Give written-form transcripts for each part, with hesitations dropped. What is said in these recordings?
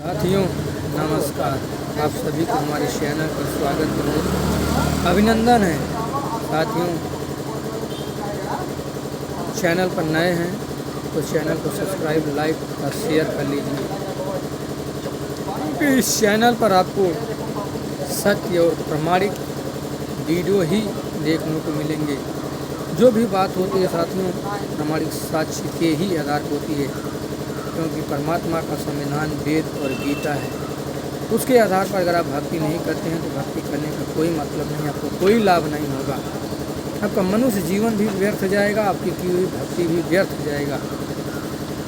साथियों नमस्कार। आप सभी को हमारे चैनल पर स्वागत है, अभिनंदन है। साथियों, चैनल पर नए हैं तो चैनल को सब्सक्राइब, लाइक और शेयर कर लीजिए, क्योंकि इस चैनल पर आपको सत्य और प्रमाणिक वीडियो ही देखने को मिलेंगे। जो भी बात होती है साथियों, प्रमाणिक साक्ष्य के ही आधार पर होती है, क्योंकि परमात्मा का संविधान वेद और गीता है। उसके आधार पर अगर आप भक्ति नहीं करते हैं तो भक्ति करने का कोई मतलब नहीं, आपको कोई लाभ नहीं होगा। आपका मनुष्य जीवन भी व्यर्थ जाएगा, आपकी की हुई भक्ति भी व्यर्थ जाएगा।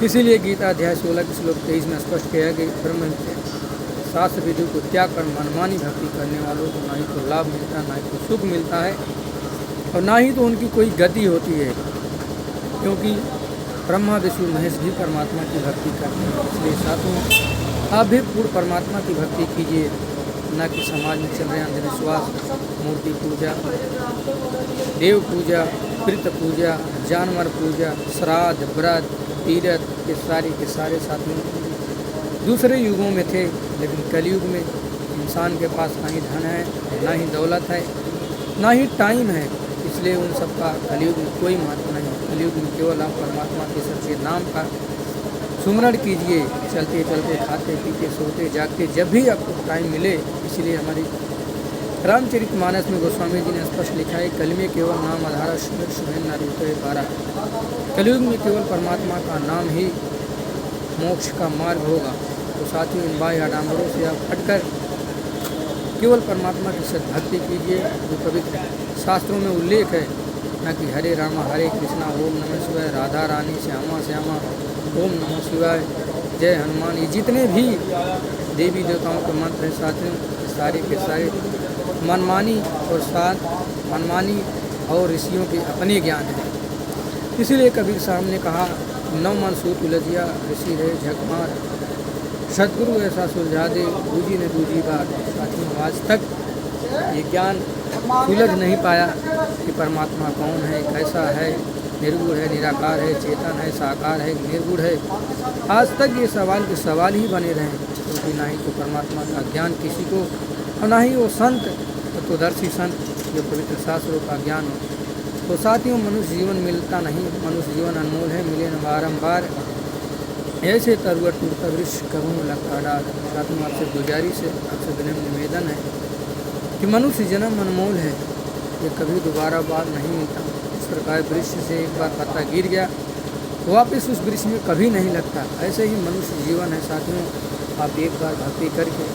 इसीलिए गीता अध्याय 16 के श्लोक 23 में स्पष्ट किया कि ब्रह्म शास्त्र विधि को त्याग कर मनमानी भक्ति करने वालों को ना ही तो लाभ मिलता, ना ही तो सुख मिलता है, और ना ही तो उनकी कोई गति होती है, क्योंकि ब्रह्मा विष्णु महेश भी परमात्मा की भक्ति करते हैं। इसलिए साथियों, आप भी पूर्ण परमात्मा की भक्ति कीजिए, न कि समाज में चल रहे अंधविश्वास, मूर्ति पूजा, देव पूजा, पितृ पूजा, जानवर पूजा, श्राद्ध, व्रत, तीर्थ के सारे साथियों दूसरे युगों में थे, लेकिन कलयुग में इंसान के पास ना ही धन है, ना ही दौलत है, ना ही टाइम है। इसलिए उन सब का कलयुग में कोई महत्व नहीं। कलयुग में केवल आप परमात्मा के सच्चे नाम का सुमरण कीजिए, चलते चलते, खाते पीते, सोते जागते, जब भी आपको टाइम मिले। इसलिए हमारी रामचरितमानस में गोस्वामी जी ने स्पष्ट लिखा है, कल में केवल नाम आधारा सुमिर सुमिर न रूपे पारा। कलयुग में केवल परमात्मा का नाम ही मोक्ष का मार्ग होगा। तो साथियों, इन बाह्य आडंबरों से आप हटकर केवल परमात्मा की सद्भक्ति कीजिए, जो पवित्र शास्त्रों में उल्लेख है, न कि हरे रामा हरे कृष्णा, ओम नमः शिवाय, राधा रानी श्यामा श्यामा, ओम नमः शिवाय, जय हनुमान। ये जितने भी देवी देवताओं के मंत्र हैं साथियों, सारे के सारे मनमानी और ऋषियों के अपने ज्ञान हैं। इसीलिए कबीर साहब ने कहा, नौ मन सूत उलझिया ऋषि रहे झकमार, सदगुरु ऐसा सुलझा दे दूजी ने दूजी बार। साथियों, आज तक ये ज्ञान सुलझ नहीं पाया कि परमात्मा कौन है, कैसा है, निर्गुण है, निराकार है, चेतन है, साकार है, निर्गुण है। आज तक ये सवाल के सवाल ही बने रहे, क्योंकि ना ही तो परमात्मा का ज्ञान किसी को, और ना ही वो संत तत्वदर्शी संत जो पवित्र शास्त्रों का ज्ञान हो। तो साथियों, मनुष्य जीवन मिलता नहीं, मनुष्य जीवन अनमोल है, मिले न बारम्बार, ऐसे तरुआ टूटता वृक्ष करूँ लगा डाल। साथियों, आपसे गुजारिश है, आपसे विनम्र निवेदन है कि मनुष्य जन्म अनमोल है, ये कभी दोबारा बार नहीं मिलता। इस प्रकार वृक्ष से एक बार पत्ता गिर गया तो वापस उस वृक्ष में कभी नहीं लगता, ऐसे ही मनुष्य जीवन है। साथियों, आप एक बार भक्ति करके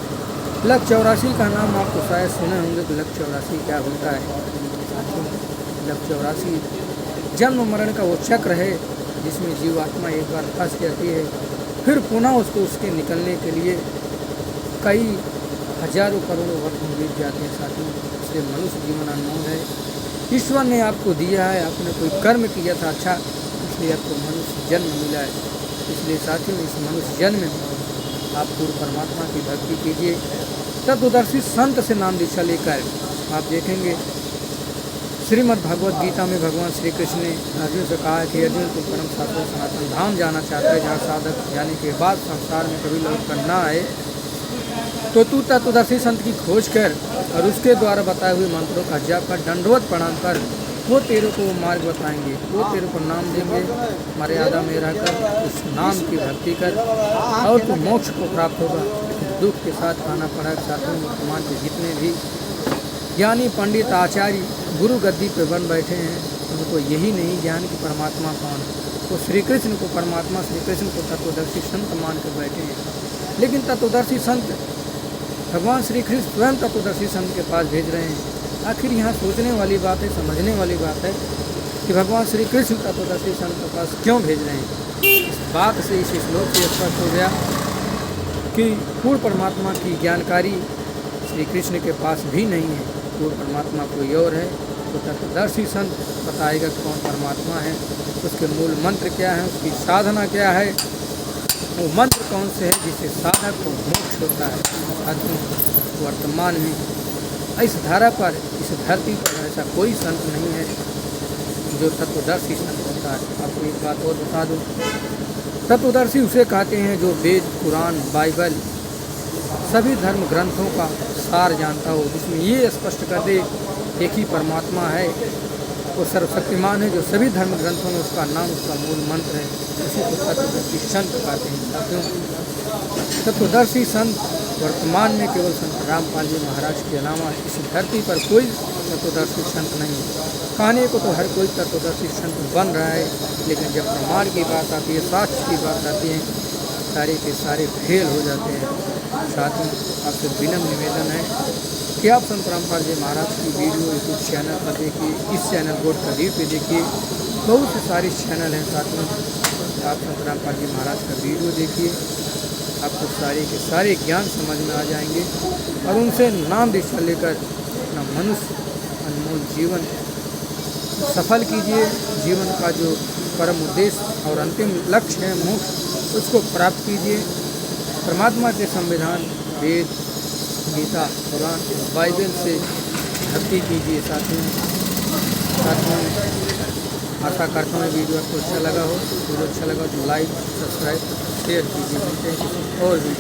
लक 84 का नाम आपको शायद सुने होंगे कि लक 84 क्या होता है। साथियों, लक 84 जन्म मरण का वो चक्र है, जिसमें जीवात्मा एक बार फंस जाती है, फिर पुनः उसको उसके निकलने के लिए कई हजारों करोड़ों वर्ष बीत जाते हैं। साथियों, इसलिए मनुष्य जीवन अनमोल है। ईश्वर ने आपको दिया है, आपने कोई कर्म किया था अच्छा, इसलिए आपको मनुष्य जन्म मिला है। इसलिए साथियों, इस मनुष्य जन्म में आप पूर्ण परमात्मा की भक्ति कीजिए। तत्वदर्शी संत से नाम दीक्षा लेकर आप देखेंगे, श्रीमद् भगवत गीता में भगवान श्री कृष्ण ने अर्जुन से कहा है कि अर्जुन को परम शास्त्र सनातन धाम जाना चाहता है, जहाँ साधक जाने के बाद संसार में कभी लौट कर ना आए, तो तू तत्वदर्शी संत की खोज कर और उसके द्वारा बताए हुए मंत्रों का जाप कर, दंडवत प्रणाम कर। वो तेरे को मार्ग बताएंगे, वो तेरे को नाम देंगे। मर्यादा में रहकर उस नाम की भक्ति कर और तू मोक्ष को प्राप्त होगा। दुख के साथ खाना पड़ा। साथियों, वर्तमान के जितने भी ज्ञानी पंडित आचार्य गुरु गद्दी पे बन बैठे हैं, उनको यही नहीं ज्ञान कि परमात्मा कौन है। तो श्री कृष्ण को परमात्मा, श्री कृष्ण को तत्वदर्शी संत मान कर बैठे हैं, लेकिन तत्वदर्शी संत भगवान श्री कृष्ण स्वयं तत्वदर्शी संत के पास भेज रहे हैं। आखिर यहाँ सोचने वाली बात है, समझने वाली बात है कि भगवान श्री कृष्ण तत्वदर्शी संत के पास क्यों भेज रहे हैं। इस बात से, इस श्लोक से स्पष्ट हो गया कि पूर्ण परमात्मा की जानकारी श्री कृष्ण के पास भी नहीं है, पूर्ण परमात्मा कोई और है। तो तत्वदर्शी संत बताएगा कौन परमात्मा है, उसके मूल मंत्र क्या है, उसकी साधना क्या है, वो मंत्र कौन से है जिससे साधक को मोक्ष होता है। साथियों, वर्तमान में इस धारा पर, इस धरती पर ऐसा कोई संत नहीं है जो तत्वदर्शी संत होता है। आपको एक बात और बता दूँ, तत्वदर्शी उसे कहते हैं जो वेद, कुरान, बाइबल सभी धर्म ग्रंथों का सार जानता हो, जिसमें ये स्पष्ट कर दे एक ही परमात्मा है, वो सर्वशक्तिमान है, जो सभी धर्म ग्रंथों में उसका नाम, उसका मूल मंत्र है। उसी को तत्वदर्शी संत कहते हैं। साथियों, तत्वदर्शी संत वर्तमान में केवल संत रामपाल जी महाराज के अलावा इस धरती पर कोई तत्वदर्शी संत नहीं है। कहने को तो हर कोई तत्वदर्शी संत बन रहा है, लेकिन जब प्रमाण की बात आती है, साक्ष्य की बात आती है, सारे के सारे फेल हो जाते हैं। साथियों, आपसे विनम्र निवेदन है कि आप संत रामपाल जी महाराज की वीडियो यूट्यूब चैनल पर देखिए, इस चैनल बोर्ड करीब पे देखिए, बहुत से सारे चैनल हैं। साथियों, आप संत रामपाल जी महाराज का वीडियो देखिए, आपको सारे के सारे ज्ञान समझ में आ जाएंगे और उनसे नाम दीक्षा लेकर अपना मनुष्य अनमोल जीवन सफल कीजिए। जीवन का जो परम उद्देश्य और अंतिम लक्ष्य है मोक्ष, उसको प्राप्त कीजिए। परमात्मा के संविधान वेद, गीता, कुरान, बाइबल से भक्ति कीजिए। साथियों, आशा करता हूँ वीडियो आपको अच्छा लगा हो। वीडियो अच्छा लगा तो लाइक, सब्सक्राइब, शेयर कीजिए। मिलते हैं किसी और वीडियो।